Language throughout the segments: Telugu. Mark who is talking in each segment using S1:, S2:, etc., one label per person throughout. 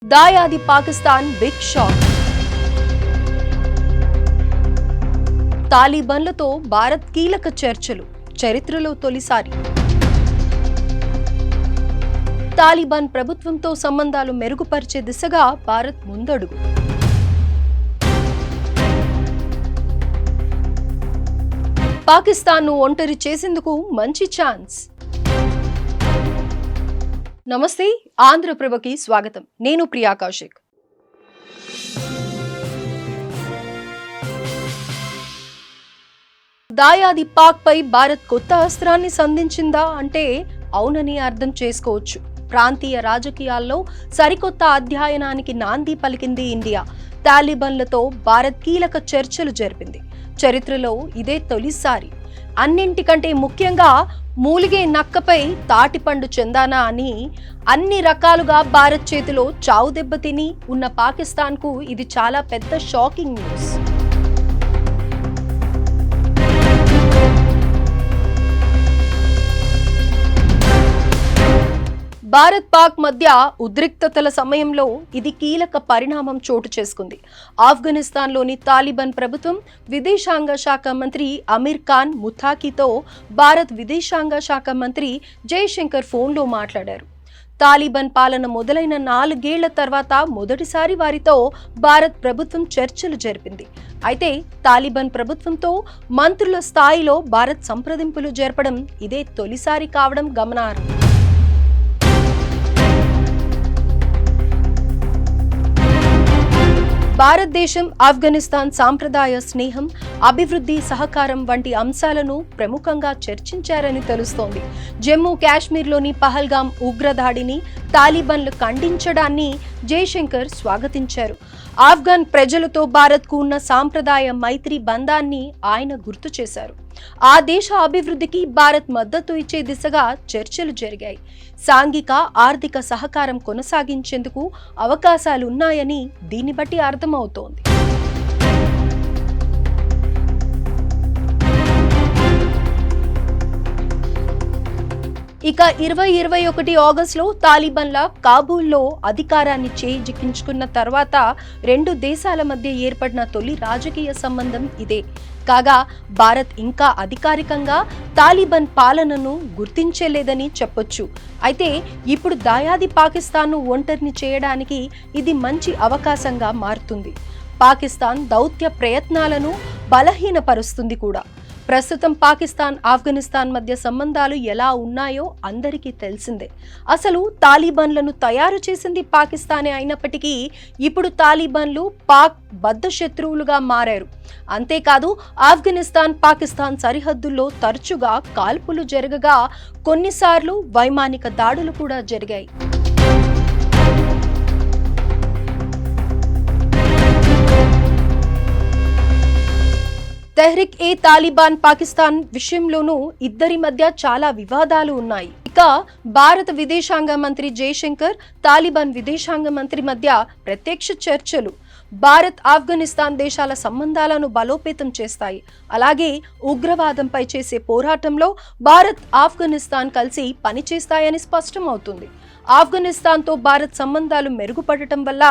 S1: దాయాది పాకిస్తాన్ బిగ్ షాక్. తాలిబాన్లతో భారత్ కీలక చర్చలు, చరిత్రలో తొలిసారి. తాలిబాన్ ప్రభుత్వంతో సంబంధాలు మెరుగుపరిచే దిశగా భారత్ ముందడుగు. పాకిస్తాన్ను ఒంటరి చేసేందుకు మంచి ఛాన్స్. నమస్తే, ఆంధ్రప్రభకి స్వాగతం. నేను ప్రియా కౌశిక్. దాయాది పాక్ పై భారత్ కొత్త అస్త్రాన్ని సంధించిందా అంటే అవునని అర్థం చేసుకోవచ్చు. ప్రాంతీయ రాజకీయాల్లో సరికొత్త అధ్యయనానికి నాంది పలికింది ఇండియా. తాలిబాన్లతో భారత్ కీలక చర్చలు జరిపింది. చరిత్రలో ఇదే తొలిసారి. అన్నింటికంటే ముఖ్యంగా మూలిగే నక్కపై తాటిపండు చెందానా అని అన్ని రకాలుగా భారత్ చేతిలో చావు దెబ్బతిని ఉన్న పాకిస్తాన్కు ఇది చాలా పెద్ద షాకింగ్ న్యూస్. భారత్ పాక్ మధ్య ఉద్రిక్తతల సమయంలో ఇది కీలక పరిణామం చోటు చేసుకుంది. ఆఫ్ఘనిస్తాన్లోని తాలిబాన్ ప్రభుత్వం విదేశాంగ శాఖ మంత్రి అమీర్ ఖాన్ ముతాఖీతో భారత్ విదేశాంగ శాఖ మంత్రి జయశంకర్ ఫోన్లో మాట్లాడారు. తాలిబాన్ పాలన మొదలైన 4 ఏళ్ల తర్వాత మొదటిసారి వారితో భారత్ ప్రభుత్వం చర్చలు జరిపింది. అయితే తాలిబాన్ ప్రభుత్వంతో మంత్రుల స్థాయిలో భారత్ సంప్రదింపులు జరపడం ఇదే తొలిసారి కావడం గమనార్హం. భారతదేశం ఆఫ్ఘనిస్తాన్ సాంప్రదాయ స్నేహం, అభివృద్ధి, సహకారం వంటి అంశాలను ప్రముఖంగా చర్చించారని తెలుస్తోంది. జమ్మూ కాశ్మీర్లోని పహల్గాం ఉగ్రదాడిని తాలిబాన్లు ఖండించడాన్ని జయశంకర్ స్వాగతించారు. ఆఫ్ఘన్ ప్రజలతో భారత్కు ఉన్న సాంప్రదాయ మైత్రి బంధాన్ని ఆయన గుర్తు చేశారు. ఆ దేశ అభివృద్ధికి భారత్ మద్దతు ఇచ్చే దిశగా చర్చలు జరిగాయి. సాంఘిక, ఆర్థిక సహకారం కొనసాగించేందుకు అవకాశాలున్నాయని దీన్ని బట్టి అర్థమవుతోంది. ఇక 2021 ఆగస్టులో తాలిబాన్ల కాబూల్లో అధికారాన్ని చేజిక్కించుకున్న తర్వాత 2 దేశాల మధ్య ఏర్పడిన తొలి రాజకీయ సంబంధం ఇదే. కాగా భారత్ ఇంకా అధికారికంగా తాలిబాన్ పాలనను గుర్తించలేదని చెప్పొచ్చు. అయితే ఇప్పుడు దాయాది పాకిస్తాన్ను ఒంటరిని చేయడానికి ఇది మంచి అవకాశంగా మారుతుంది. పాకిస్తాన్ దౌత్య ప్రయత్నాలను బలహీనపరుస్తుంది కూడా. ప్రస్తుతం పాకిస్తాన్, ఆఫ్ఘనిస్తాన్ మధ్య సంబంధాలు ఎలా ఉన్నాయో అందరికీ తెలిసిందే. అసలు తాలిబాన్లను తయారు చేసింది పాకిస్తానే అయినప్పటికీ ఇప్పుడు తాలిబాన్లు పాక్ బద్ధ శత్రువులుగా మారారు. అంతేకాదు ఆఫ్ఘనిస్తాన్, పాకిస్తాన్ సరిహద్దుల్లో తరచుగా కాల్పులు జరగగా కొన్నిసార్లు వైమానిక దాడులు కూడా జరిగాయి. తెహ్రిక్ ఏ తాలిబాన్ పాకిస్తాన్ విషయంలోనూ ఇద్దరి మధ్య చాలా వివాదాలు ఉన్నాయి. ఇక భారత విదేశాంగ మంత్రి జయశంకర్, తాలిబాన్ విదేశాంగ మంత్రి మధ్య ప్రత్యక్ష చర్చలు భారత్, ఆఫ్ఘనిస్తాన్ దేశాల సంబంధాలను బలోపేతం చేస్తాయి. అలాగే ఉగ్రవాదంపై చేసే పోరాటంలో భారత్, ఆఫ్ఘనిస్తాన్ కలిసి పనిచేస్తాయని స్పష్టమవుతుంది. ఆఫ్ఘనిస్తాన్తో భారత్ సంబంధాలు మెరుగుపడటం వల్ల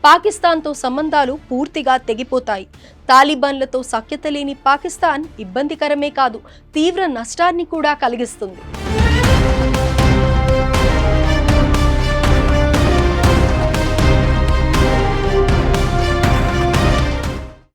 S1: పాకిస్తాన్తో సంబంధాలు పూర్తిగా తెగిపోతాయి. తాలిబాన్లతో సఖ్యత లేని పాకిస్తాన్ ఇబ్బందికరమే కాదు, తీవ్ర నష్టాన్ని కూడా కలిగిస్తుంది.